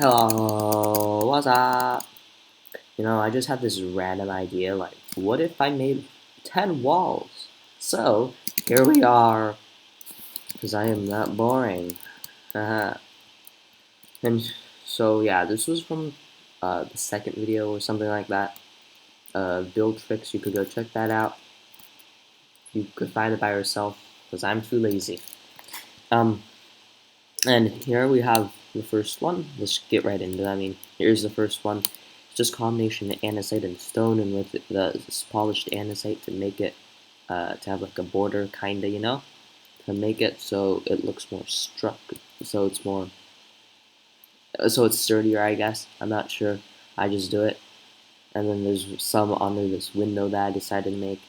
Hello, what's up? I just had this random idea, like, what if I made 10 walls? So, here we are, because I am that boring. Haha. And so, yeah, this was from the second video or something like that. Build tricks, you could go check that out. You could find it by yourself, because I'm too lazy. Um, and here we have the first one. Let's get right into it. Here's the first one. It's just combination of andesite and stone, and with the polished andesite to make it to have like a border, kinda, to make it so it looks more struck, so it's more, so it's sturdier, I guess. I'm not sure. I just do it. And then there's some under this window that I decided to make.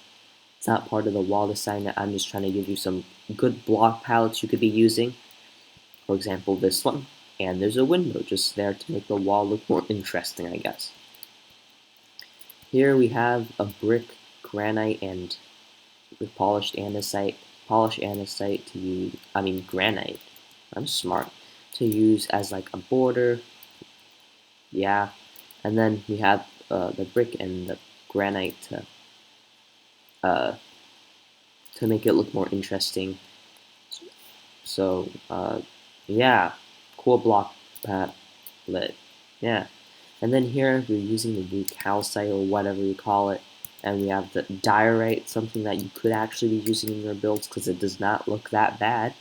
It's not part of the wall design. I'm just trying to give you some good block palettes you could be using. For example, this one. And there's a window just there to make the wall look more interesting, I guess. Here we have a brick, granite, and polished andesite. Polished andesite to use, granite. I'm smart. To use as like a border. Yeah. And then we have the brick and the granite uh, to make it look more interesting. So, yeah, cool block palette. Yeah. And then here we're using the blue calcite or whatever you call it. And we have the diorite, something that you could actually be using in your builds because it does not look that bad.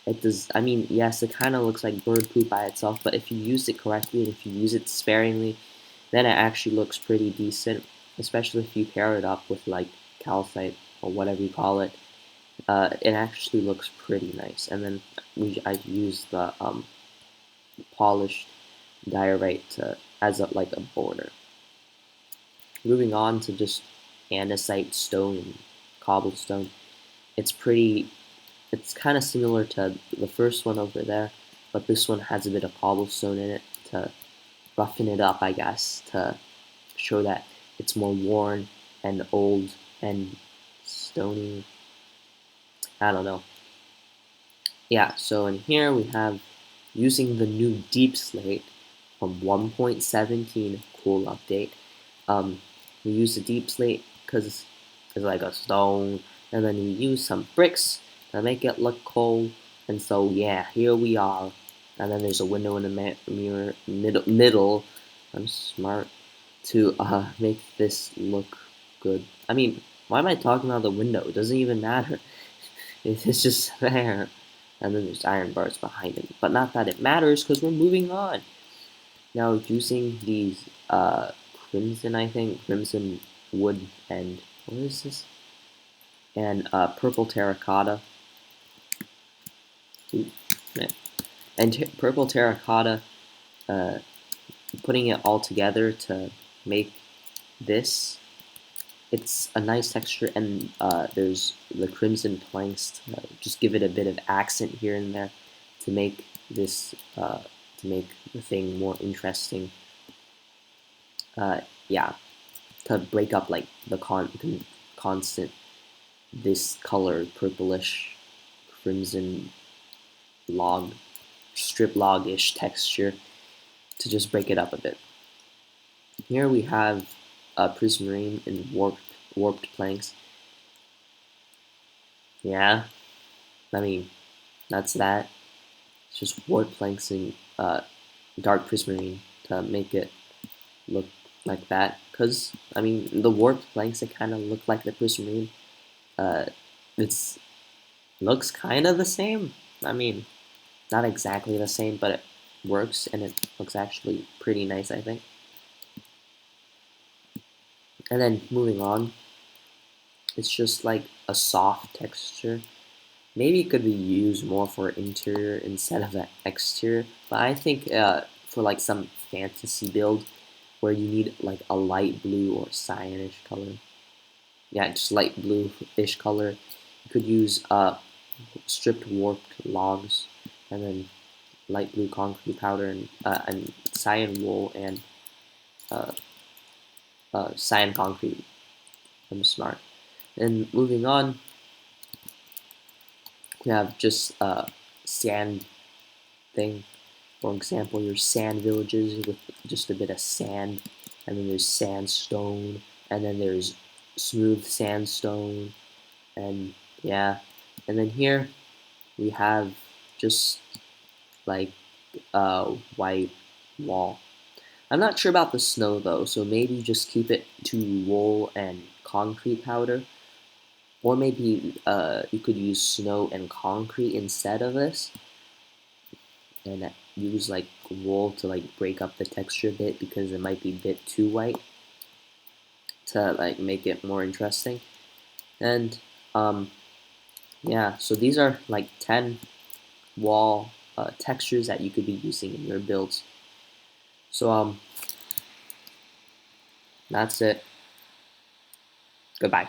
It does, yes, it kind of looks like bird poop by itself, but if you use it correctly and if you use it sparingly, then it actually looks pretty decent, especially if you pair it up with like calcite or whatever you call it. It actually looks pretty nice. And then I use the polished diorite as like a border. Moving on to just andesite stone and cobblestone. It's pretty. It's kind of similar to the first one over there, but this one has a bit of cobblestone in it to roughen it up, I guess, to show that it's more worn and old and stony. I don't know. Yeah, so in here we have using the new Deep Slate from 1.17 cool update. We use the Deep Slate because it's like a stone, and then we use some bricks to make it look cool. And so yeah, here we are. And then there's a window in the mirror middle. I'm smart to make this look good. Why am I talking about the window? It doesn't even matter. It's just there. And then there's iron bars behind it. But not that it matters because we're moving on. Now using these crimson, I think, crimson wood and what is this? And purple terracotta. Ooh, and purple terracotta, uh, putting it all together to make this. It's a nice texture, and there's the crimson planks to just give it a bit of accent here and there to make this to make the thing more interesting. Yeah, to break up like the constant this color purplish crimson log strip log-ish texture to just break it up a bit. Here we have prismarine and warped planks. Yeah, I mean that's that. It's just warped planks and dark prismarine to make it look like that. Cause the warped planks, they kind of look like the prismarine. It's looks kind of the same. I mean, not exactly the same, but it works and it looks actually pretty nice, I think. And then moving on, it's just like a soft texture. Maybe it could be used more for interior instead of the exterior, but I think for like some fantasy build where you need like a light blue or cyanish color, yeah, just light blue-ish color, you could use stripped warped logs and then light blue concrete powder and cyan wool and uh, cyan concrete. I'm smart. And moving on, we have just sand thing. For example, your sand villages with just a bit of sand, and then there's sandstone, and then there's smooth sandstone, and yeah, and then here we have just like a white wall. I'm not sure about the snow though, so maybe just keep it to wool and concrete powder, or maybe you could use snow and concrete instead of this, and use like wool to like break up the texture a bit because it might be a bit too white to like make it more interesting. And um, yeah, so these are like 10 wall textures that you could be using in your builds. So that's it. Goodbye.